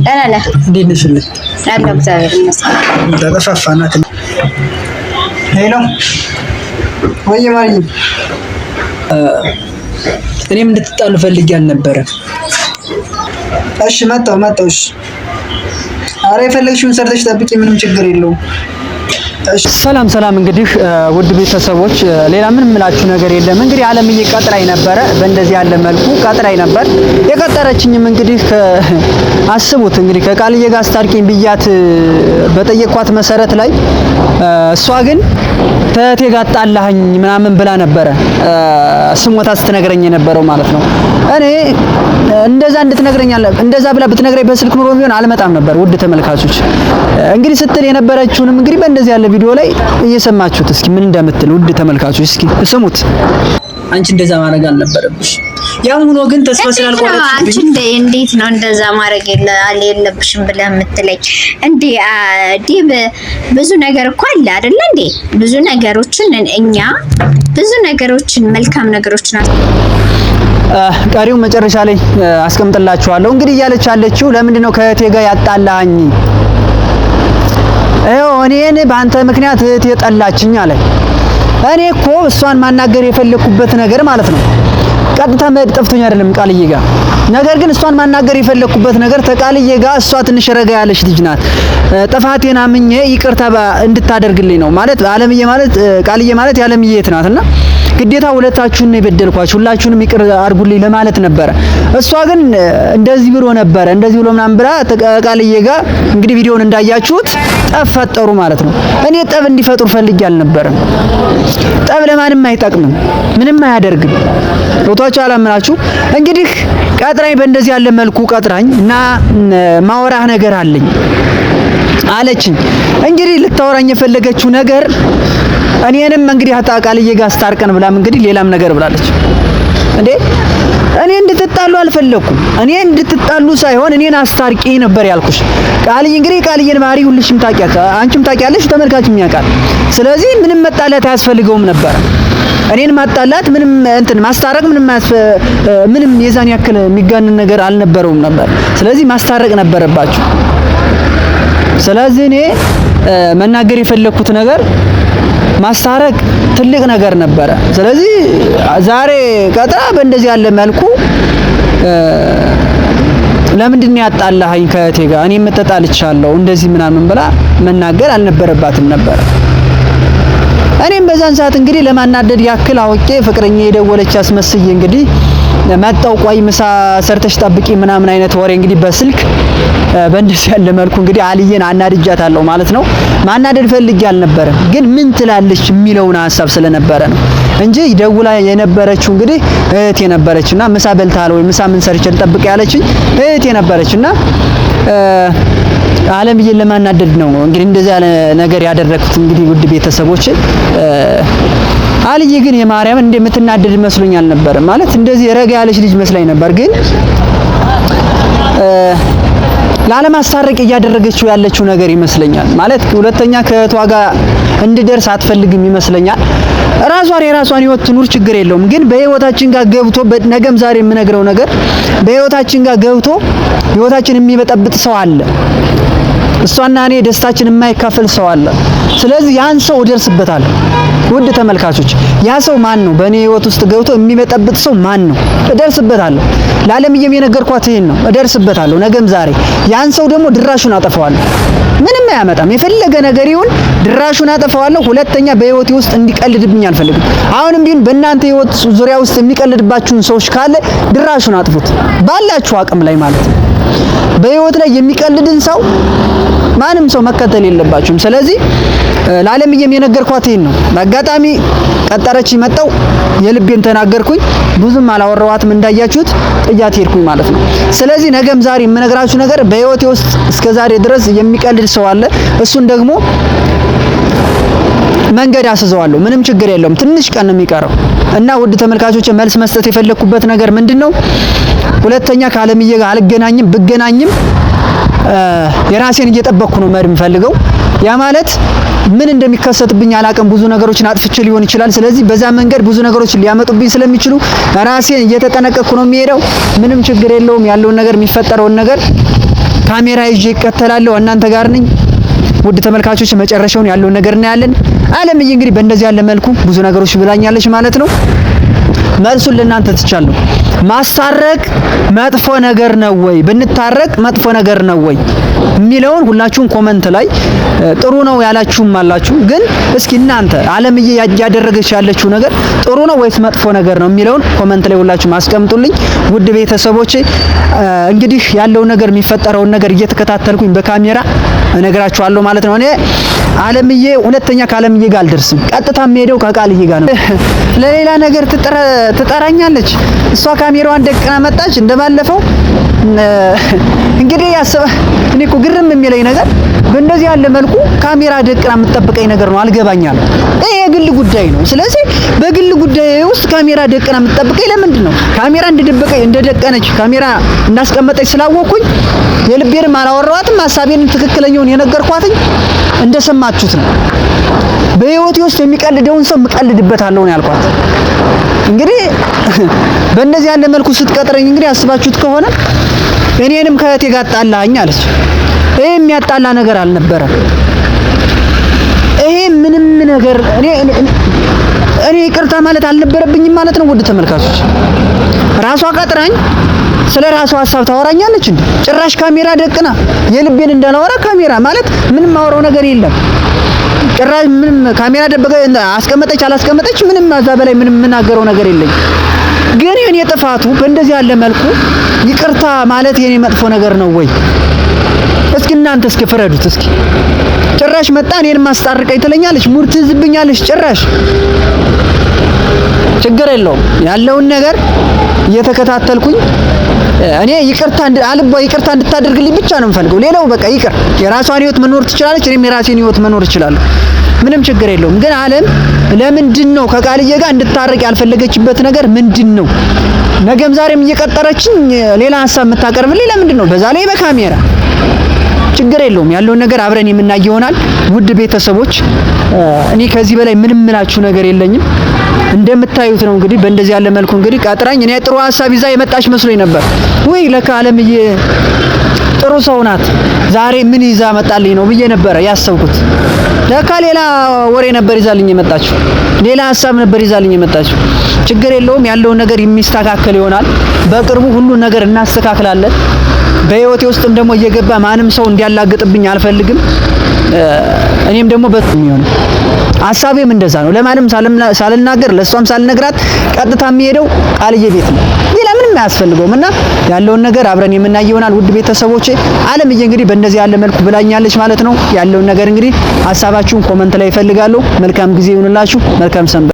ደህና ነህ? እንዴት ነሽ? አለሁ እግዚአብሔር ይመስገን። ተጠፋፋናት። ሄሎ ወይ ማርዬ፣ እኔም እንድትጣሉ ፈልጌ አልነበረም። እሺ መጣሁ። እሺ ኧረ የፈለግሽውን ሰርተሽ ጠብቂ፣ ምንም ችግር የለውም። ሰላም እንግዲህ ውድ ቤተሰቦች ሌላ ምን ምላችሁ ነገር የለም። እንግዲህ አለምዬ ቀጥራይ ነበረ፣ በእንደዚህ ያለ መልኩ ቀጥራይ ነበር። የቀጠረችኝም እንግዲህ አስቡት እንግዲህ ከቃልዬ ጋር አስታርቂኝ ብያት በጠየኳት መሰረት ላይ እሷ ግን ተቴ ጋር ጣላኸኝ ምናምን ብላ ነበረ ስሞታ ስትነግረኝ የነበረው ማለት ነው። እኔ እንደዛ ብላ ብትነግረኝ በስልክ ኑሮ ቢሆን አልመጣም ነበር። ውድ ተመልካቾች እንግዲህ ስትል የነበረችውንም እንግዲህ በእንደዚህ ያለ ቪዲዮ ላይ እየሰማችሁት እስኪ ምን እንደምትል ውድ ተመልካቾች እስኪ ስሙት። አንቺ እንደዛ ማድረግ አልነበረብሽ። ያው ሆኖ ግን ተስፋ ስላልቆረጥሽ አንቺ እንዴት ነው እንደዛ ማድረግ የለብሽም ብለህ የምትለኝ እንዴ? ብዙ ነገር እኮ አለ አይደል እንዴ? ብዙ ነገሮችን መልካም ነገሮችን ቀሪው መጨረሻ ላይ አስቀምጥላችኋለሁ። እንግዲህ እያለች ያለችው ለምንድን ነው ከእህቴ ጋር ያጣላኝ? እኔን በአንተ ምክንያት እህቴ ጠላችኝ አለ። እኔ እኮ እሷን ማናገር የፈለኩበት ነገር ማለት ነው ቀጥታ መጥፍቶኝ አይደለም ቃልዬ ጋር። ነገር ግን እሷን ማናገር የፈለኩበት ነገር ተቃልዬ ጋር እሷ ትንሽ ረጋ ያለች ልጅ ናት። ጥፋቴን አምኜ ይቅርታ እንድታደርግልኝ ነው ማለት አለምዬ ማለት ቃልዬ ማለት ያለምዬ እህት ናትና ግዴታ ሁለታችሁን ነው የበደልኳችሁ፣ ሁላችሁንም ይቅር አድርጉልኝ ለማለት ነበረ። እሷ ግን እንደዚህ ብሎ ምናምን ብላ ተቃልዬ ጋር እንግዲህ ቪዲዮውን እንዳያችሁት ጠብ ፈጠሩ ማለት ነው። እኔ ጠብ እንዲፈጥሩ ፈልጌ አልነበረም። ጠብ ለማንም አይጠቅምም፣ ምንም አያደርግም። ሮታችሁ አላመናችሁ። እንግዲህ ቀጥራኝ በእንደዚህ ያለ መልኩ ቀጥራኝ እና ማወራህ ነገር አለኝ አለችኝ። እንግዲህ ልታወራኝ የፈለገችው ነገር እኔንም እንግዲህ ቃልዬ ጋር አስታርቀን ብላም እንግዲህ ሌላም ነገር ብላለች። እንዴ እኔ እንድትጣሉ አልፈለኩም። እኔ እንድትጣሉ ሳይሆን እኔን አስታርቂ ነበር ያልኩሽ። ቃልዬ እንግዲህ ቃልዬን ማሪ ሁልሽም ታውቂያለሽ፣ አንቺም ታውቂያለሽ፣ ተመልካችም ያውቃል። ስለዚህ ምንም መጣላት አያስፈልገውም ነበር። እኔን ማጣላት ምንም ማስታረቅ ምንም የዛን ያክል የሚጋነን ነገር አልነበረውም ነበር። ስለዚህ ማስታረቅ ነበረባችሁ። ስለዚህ እኔ መናገር የፈለኩት ነገር ማስታረቅ ትልቅ ነገር ነበረ። ስለዚህ ዛሬ ቀጥራ በእንደዚህ ያለ መልኩ ለምንድን ነው ያጣላኸኝ ከእህቴ ጋር እኔም ተጣልቻለሁ እንደዚህ ምናምን ብላ መናገር አልነበረባትም ነበር። እኔም በዛን ሰዓት እንግዲህ ለማናደድ ያክል አውቄ ፍቅረኛ የደወለች አስመስዬ እንግዲህ መጣው ቆይ ምሳ ሰርተሽ ጠብቂ ምናምን አይነት ወሬ እንግዲህ በስልክ በእንደዚህ ያለ መልኩ እንግዲህ አልዬን አናድጃታለሁ ማለት ነው። ማናደድ ፈልጌ አልነበረም፣ ግን ምን ትላለች የሚለውን ሐሳብ ስለነበረ ነው እንጂ ደውላ የነበረችው እንግዲህ እህቴ ነበረችና ምሳ በልታል ወይ ምሳ ምን ሰርቼ ልጠብቅ ያለችኝ እህቴ ነበረችና አለምዬን ለማናደድ ነው እንግዲህ እንደዚህ ያለ ነገር ያደረኩት። እንግዲህ ውድ ቤተሰቦች አልዬ ግን የማርያም እንደምትናደድ መስሎኝ አልነበረም። ማለት እንደዚህ ረጋ ያለች ልጅ መስላኝ ነበር፣ ግን ላለማስታረቅ እያደረገችው ያለችው ነገር ይመስለኛል። ማለት ሁለተኛ ከእህቷ ጋር እንድደርስ አትፈልግም ይመስለኛል። የራሷን ህይወት ትኑር፣ ችግር የለውም። ግን በህይወታችን ጋር ገብቶ ነገም ዛሬ የምነግረው ነገር በህይወታችን ጋር ገብቶ ህይወታችን የሚበጠብጥ ሰው አለ። እሷና እኔ ደስታችን የማይካፈል ሰው አለ። ስለዚህ ያን ሰው እደርስበታለሁ። ውድ ተመልካቾች ያ ሰው ማን ነው? በእኔ ህይወት ውስጥ ገብቶ የሚበጠብጥ ሰው ማን ነው? እደርስበታለሁ። ለዓለምዬም የነገርኳት ይሄን ነው፣ እደርስበታለሁ ነገም ዛሬ። ያን ሰው ደግሞ ድራሹን አጠፋዋለሁ። ምንም አያመጣም፣ የፈለገ ነገር ይሁን ድራሹን አጠፋዋለሁ። ሁለተኛ በህይወቴ ውስጥ እንዲቀልድብኝ አልፈልግም። አሁንም ቢሆን በእናንተ ህይወት ዙሪያ ውስጥ የሚቀልድባችሁን ሰዎች ካለ ድራሹን አጥፉት፣ ባላችሁ አቅም ላይ ማለት ነው። በህይወት ላይ የሚቀልድን ሰው ማንም ሰው መከተል የለባችሁም። ስለዚህ ለዓለምዬም የነገርኳት ይሄን ነው። በአጋጣሚ ቀጠረች መጣው የልቤን ተናገርኩኝ። ብዙም አላወራኋትም እንዳያችሁት ጥያት ሄድኩኝ ማለት ነው። ስለዚህ ነገም ዛሬ የምነግራችሁ ነገር በህይወቴ ውስጥ እስከዛሬ ድረስ የሚቀልድ ሰው አለ። እሱን ደግሞ መንገድ አስዘዋለሁ። ምንም ችግር የለውም። ትንሽ ቀን ነው የሚቀረው እና ውድ ተመልካቾች መልስ መስጠት የፈለኩበት ነገር ምንድነው? ሁለተኛ ከዓለምዬ ጋር አልገናኝም። ብገናኝም የራሴን እየጠበቅኩ ነው መሄድ የምፈልገው። ያ ማለት ምን እንደሚከሰትብኝ አላውቅም። ብዙ ነገሮችን አጥፍቼ ሊሆን ይችላል። ስለዚህ በዛ መንገድ ብዙ ነገሮችን ሊያመጡብኝ ስለሚችሉ ራሴን እየተጠነቀቅኩ ነው የሚሄደው። ምንም ችግር የለውም። ያለውን ነገር የሚፈጠረውን ነገር ካሜራ ይዤ እከተላለሁ እናንተ ጋር ነኝ። ውድ ተመልካቾች መጨረሻውን ያለውን ነገር እናያለን። አለምዬ እንግዲህ በእንደዚህ ያለ መልኩ ብዙ ነገሮች ብላኛለች ማለት ነው። መልሱን ለእናንተ ትቻለሁ። ማስታረቅ መጥፎ ነገር ነው ወይ? ብንታረቅ መጥፎ ነገር ነው ወይ የሚለውን ሁላችሁም ኮመንት ላይ ጥሩ ነው ያላችሁም አላችሁ። ግን እስኪ እናንተ አለምዬ ያደረገች ያለችው ነገር ጥሩ ነው ወይስ መጥፎ ነገር ነው የሚለውን ኮመንት ላይ ሁላችሁም አስቀምጡልኝ። ውድ ቤተሰቦቼ እንግዲህ ያለው ነገር የሚፈጠረውን ነገር እየተከታተልኩኝ በካሜራ እነግራችኋለሁ ማለት ነው። እኔ አለምዬ ሁለተኛ ከአለምዬ ጋር አልደርስም። ቀጥታ የምሄደው ከቃልዬ ጋር ነው። ለሌላ ነገር ትጠራኛለች። እሷ ካሜራዋን ደቅና መጣች እንደባለፈው። እንግዲህ እኔ እኮ ግርም የሚለኝ ነገር በእንደዚህ ያለ መልኩ ካሜራ ደቅና የምትጠብቀኝ ነገር ነው። አልገባኛል። ይሄ የግል ጉዳይ ነው። ስለዚህ በግል ጉዳይ ውስጥ ካሜራ ደቅና የምትጠብቀኝ ለምንድን ነው? ካሜራ እንደደቀነች ካሜራ እንዳስቀመጠች ስላወቅኩኝ የልቤንም አላወራኋትም። ሐሳቤንም ትክክለኛውን የነገርኳትኝ እንደሰማችሁት ነው። በህይወቴ ውስጥ የሚቀልደውን ሰው እቀልድበታለሁ ነው ያልኳት። እንግዲህ በእንደዚህ ያለ መልኩ ስትቀጥረኝ እንግዲህ አስባችሁት ከሆነ እኔንም ከእህቴ ጋር ጣላኝ አለች። ይሄ የሚያጣላ ነገር አልነበረም። ይሄ ምንም ነገር እኔ ይቅርታ ማለት አልነበረብኝም ማለት ነው። ውድ ተመልካቾች ራሷ ቀጥራኝ ስለ ራሷ ሐሳብ ታወራኛለች እንዴ? ጭራሽ ካሜራ ደቅና የልቤን እንዳላወራ ካሜራ ማለት ምንም ማወራው ነገር የለም። ጭራሽ ምንም ካሜራ ደበቀ አስቀመጠች አላስቀመጠች ምንም እዛ በላይ ምንም የምናገረው ነገር የለኝ። ግን የኔ ጥፋቱ በእንደዚህ ያለ መልኩ ይቅርታ ማለት የኔ መጥፎ ነገር ነው ወይ? እስኪ እናንተ እስኪ ፍረዱት። እስኪ ጭራሽ መጣ እኔን ማስታርቀኝ ትለኛለች፣ ሙድ ትይዝብኛለች ጭራሽ። ችግር የለውም ያለውን ነገር እየተከታተልኩኝ እኔ ይቅርታ እንድታደርግልኝ ብቻ ነው የምፈልገው። ሌላው በቃ ይቅር። የራሷን ህይወት መኖር ትችላለች፣ እኔም የራሴን ህይወት መኖር እችላለሁ። ምንም ችግር የለውም። ግን አለም ለምንድን ነው ከቃልዬ ጋር እንድታረቅ ያልፈለገችበት ነገር ምንድን ነው? ነገም ዛሬም እየቀጠረችኝ ሌላ ሐሳብ የምታቀርብልኝ ለምንድን ነው? በዛ ላይ በካሜራ ችግር የለውም። ያለውን ነገር አብረን የምናይ ይሆናል። ውድ ቤተሰቦች እኔ ከዚህ በላይ ምንም ምላችሁ ነገር የለኝም። እንደምታዩት ነው እንግዲህ በእንደዚህ ያለ መልኩ እንግዲህ ቀጥራኝ። እኔ ጥሩ ሐሳብ ይዛ የመጣች መስሎኝ ነበር። ወይ ለካ አለምዬ ጥሩ ሰው ናት፣ ዛሬ ምን ይዛ መጣልኝ ነው ብዬ ነበር ያሰብኩት። ለካ ሌላ ወሬ ነበር ይዛልኝ የመጣችው፣ ሌላ ሐሳብ ነበር ይዛልኝ የመጣችው። ችግር የለውም። ያለውን ነገር የሚስተካከል ይሆናል። በቅርቡ ሁሉ ነገር እናስተካክላለን። በህይወቴ ውስጥም ደግሞ እየገባ ማንም ሰው እንዲያላግጥብኝ አልፈልግም። እኔም ደግሞ በሚሆነው ሐሳቤም እንደዛ ነው። ለማንም ሳልናገር ለሷም ሳልነግራት ቀጥታ የሚሄደው ቃልዬ ቤት ነው። ሌላ ምንም አያስፈልገውም። እና ያለውን ነገር አብረን የምናይ ይሆናል። ውድ ቤተሰቦቼ አለምዬ እንግዲህ በእንደዚህ ያለ መልኩ ብላኛለች ማለት ነው። ያለውን ነገር እንግዲህ ሐሳባችሁን ኮመንት ላይ እፈልጋለሁ። መልካም ጊዜ ይሁንላችሁ። መልካም ሰንበት